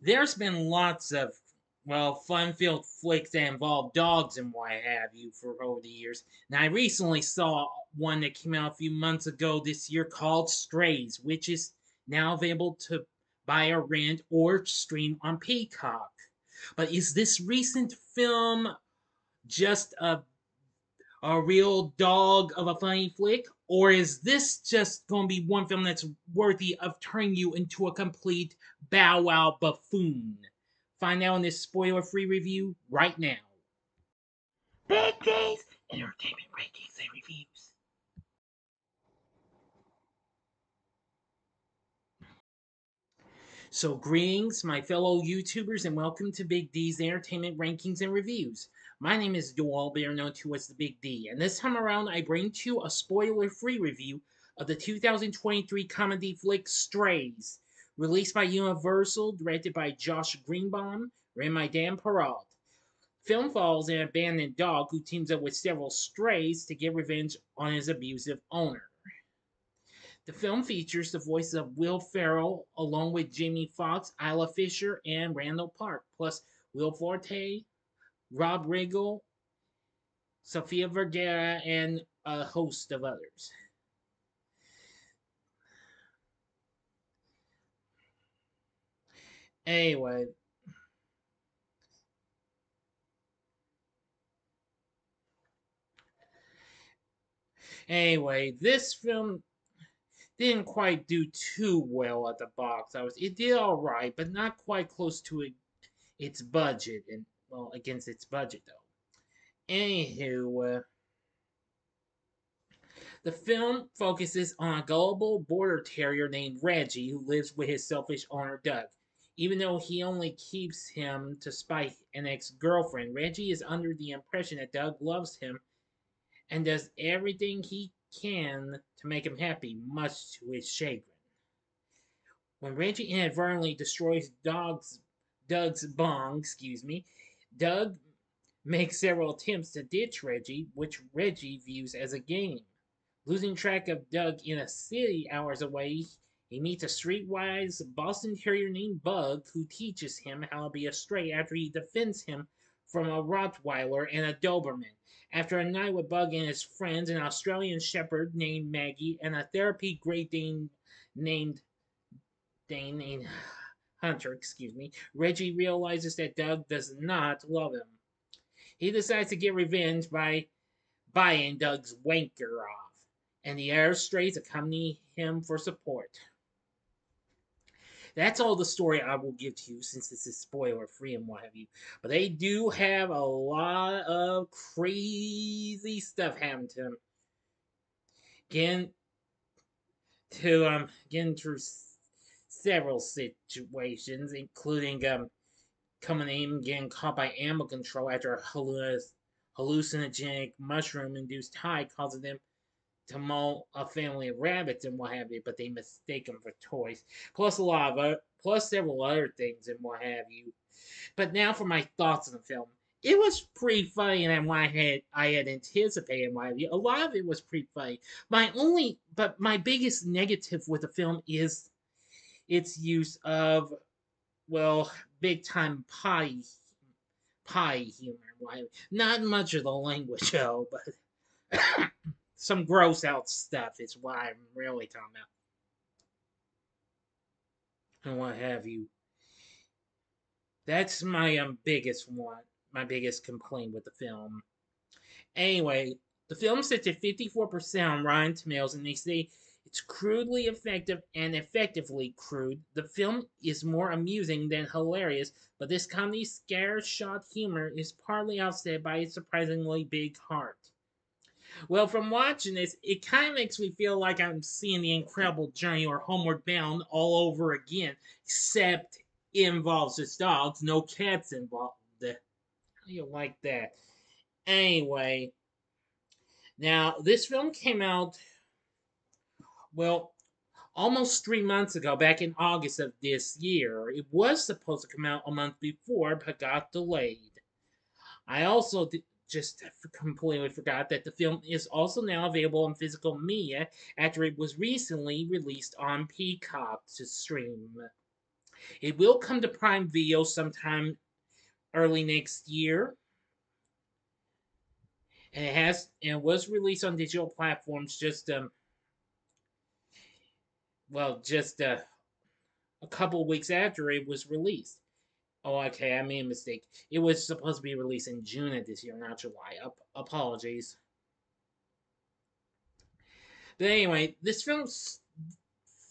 There's been lots of, well, fun-filled flicks that involve dogs and what have you for over the years. Now, I recently saw one that came out a few months ago this year called Strays, which is now available to buy or rent or stream on Peacock. But is this recent film just a real dog of a funny flick? Or is this just going to be one film that's worthy of turning you into a complete bow wow buffoon? Find out in this spoiler free review right now. Big D's Entertainment Rankings and Reviews. So, greetings, my fellow YouTubers, and welcome to Big D's Entertainment Rankings and Reviews. My name is Joel, better known to as the Big D, and this time around I bring to you a spoiler-free review of the 2023 comedy flick Strays, released by Universal, directed by Josh Greenbaum, written by Dan Perrault. Film follows an abandoned dog who teams up with several strays to get revenge on his abusive owner. The film features the voices of Will Ferrell, along with Jamie Foxx, Isla Fisher, and Randall Park, plus Will Forte, Rob Riggle, Sofia Vergara, and a host of others. Anyway, this film didn't quite do too well at the box office. It did all right, but not quite close to its budget, and well, against its budget though. Anywho, the film focuses on a gullible border terrier named Reggie who lives with his selfish owner Doug. Even though he only keeps him to spite an ex girlfriend, Reggie is under the impression that Doug loves him and does everything he can to make him happy, much to his chagrin. When Reggie inadvertently destroys Doug's bong, Doug makes several attempts to ditch Reggie, which Reggie views as a game. Losing track of Doug in a city hours away, he meets a streetwise Boston Terrier named Bug who teaches him how to be a stray after he defends him from a Rottweiler and a Doberman. After a night with Bug and his friends, an Australian Shepherd named Maggie, and a therapy Great Dane named named Hunter, Reggie realizes that Doug does not love him. He decides to get revenge by buying Doug's wanker off, and the other strays accompany him for support. That's all the story I will give to you since this is spoiler free and what have you. But they do have a lot of crazy stuff happen to them. Again, getting through several situations, including coming in and getting caught by animal control after a hallucinogenic mushroom-induced high causing them to maul a family of rabbits and what have you, but they mistake them for toys. Plus several other things and what have you. But now for my thoughts on the film. It was pretty funny than what I had anticipated and what have you. A lot of it was pretty funny. My biggest negative with the film is its use of, well, big time pie humor. Not much of the language though, but some gross out stuff is what I'm really talking about. And what have you. That's my biggest one, my biggest complaint with the film. Anyway, the film sits at 54% on Rotten Tomatoes, and they say it's crudely effective and effectively crude. The film is more amusing than hilarious, but this comedy's scattershot humor is partly offset by its surprisingly big heart. Well, from watching this, it kind of makes me feel like I'm seeing The Incredible Journey or Homeward Bound all over again, except it involves just dogs, no cats involved. How do you like that? Anyway, now this film came out, well, almost 3 months ago, back in August of this year. It was supposed to come out a month before, but got delayed. I also just completely forgot that the film is also now available in physical media after it was recently released on Peacock to stream. It will come to Prime Video sometime early next year, and it was released on digital platforms just a couple weeks after it was released. Oh, okay, I made a mistake. It was supposed to be released in June of this year, not July. Apologies. But anyway, this film's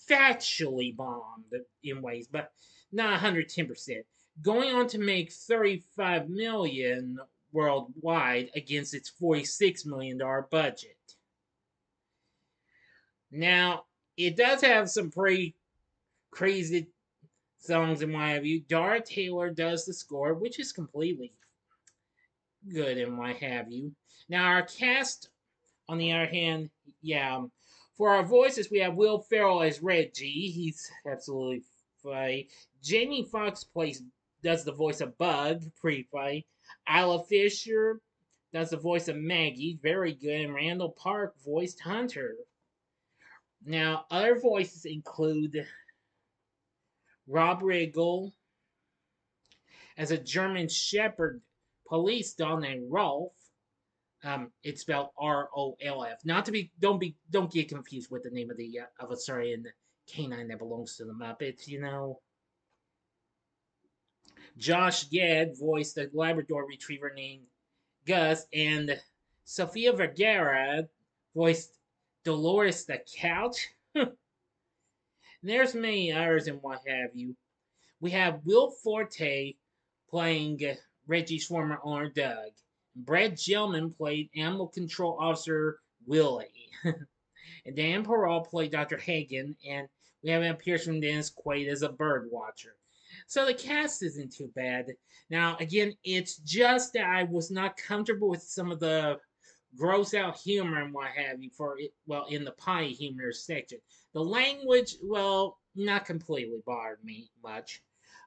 factually bombed in ways, but not 110%. Going on to make 35 million worldwide against its $46 million budget. Now, it does have some pretty crazy songs and what have you. Dara Taylor does the score, which is completely good and what have you. Now, our cast, on the other hand, yeah, for our voices, we have Will Ferrell as Reggie. He's absolutely funny. Jamie Foxx does the voice of Bug, pretty funny. Isla Fisher does the voice of Maggie, very good. And Randall Park voiced Hunter. Now, other voices include Rob Riggle as a German Shepherd police dog named Rolf. It's spelled Rolf. Not to be, don't get confused with the name of the of a Australian canine that belongs to the Muppets. You know, Josh Gad voiced a Labrador Retriever named Gus, and Sofia Vergara voiced Dolores the Couch. There's many others and what have you. We have Will Forte playing Reggie's former owner Doug. Brad Gelman played Animal Control Officer Willie. And Dan Perrault played Dr. Hagen, and we have an appearance from Dennis Quaid as a bird watcher. So the cast isn't too bad. Now, again, it's just that I was not comfortable with some of the gross out humor and what have you for it, well, in the pie humor section. The language, well, not completely bothered me much,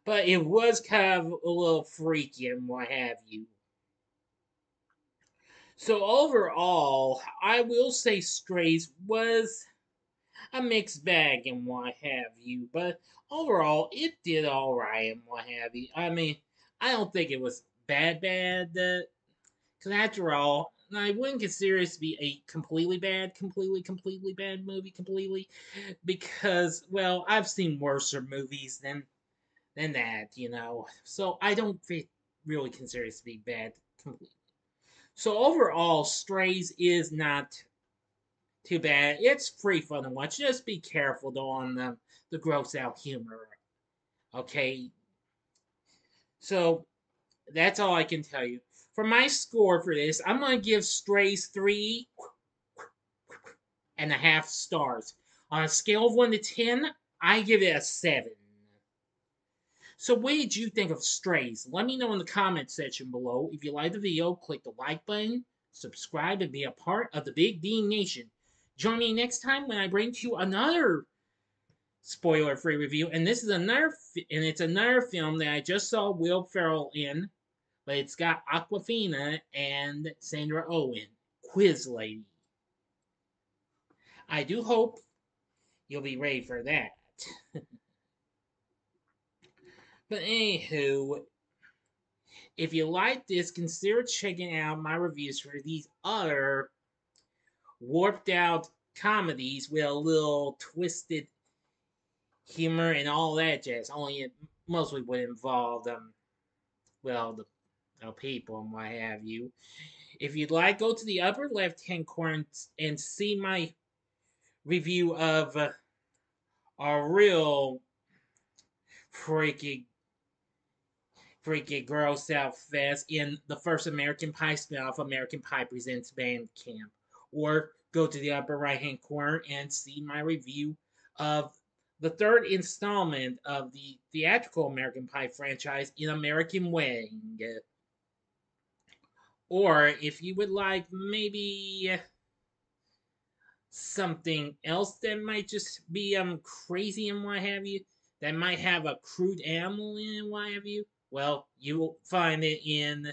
but it was kind of a little freaky and what have you. So overall, I will say Strays was a mixed bag and what have you, but overall, it did all right and what have you. I mean, I don't think it was bad, because after all, I wouldn't consider this to be a completely bad movie, completely, because well, I've seen worser movies than that, you know. So I don't really consider this to be bad completely. So overall, Strays is not too bad. It's free fun to watch. Just be careful though on the gross out humor. Okay. So that's all I can tell you. For my score for this, I'm gonna give Strays 3.5 stars. On a scale of 1 to 10, I give it a 7. So what did you think of Strays? Let me know in the comment section below. If you like the video, click the like button, subscribe, and be a part of the Big D Nation. Join me next time when I bring to you another spoiler-free review, and it's another film that I just saw Will Ferrell in, but it's got Awkwafina and Sandra Owen, Quiz Lady. I do hope you'll be ready for that. But anywho, if you like this, consider checking out my reviews for these other warped out comedies with a little twisted humor and all that jazz. Only it mostly would involve the people and what have you. If you'd like, go to the upper left hand corner and see my review of a real freaky gross out fest in the first American Pie spinoff, American Pie Presents Bandcamp. Or go to the upper right hand corner and see my review of the third installment of the theatrical American Pie franchise in American Wedding. Or if you would like maybe something else that might just be crazy and what have you, that might have a crude animal in and what have you, well, you will find it in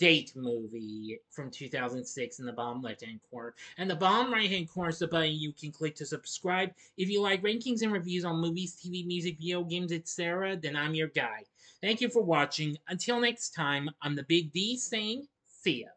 date movie from 2006 in the bottom left hand corner. And the bottom right hand corner is the button you can click to subscribe. If you like rankings and reviews on movies, TV, music, video games, etc., then I'm your guy. Thank you for watching. Until next time, I'm the Big D saying, see ya.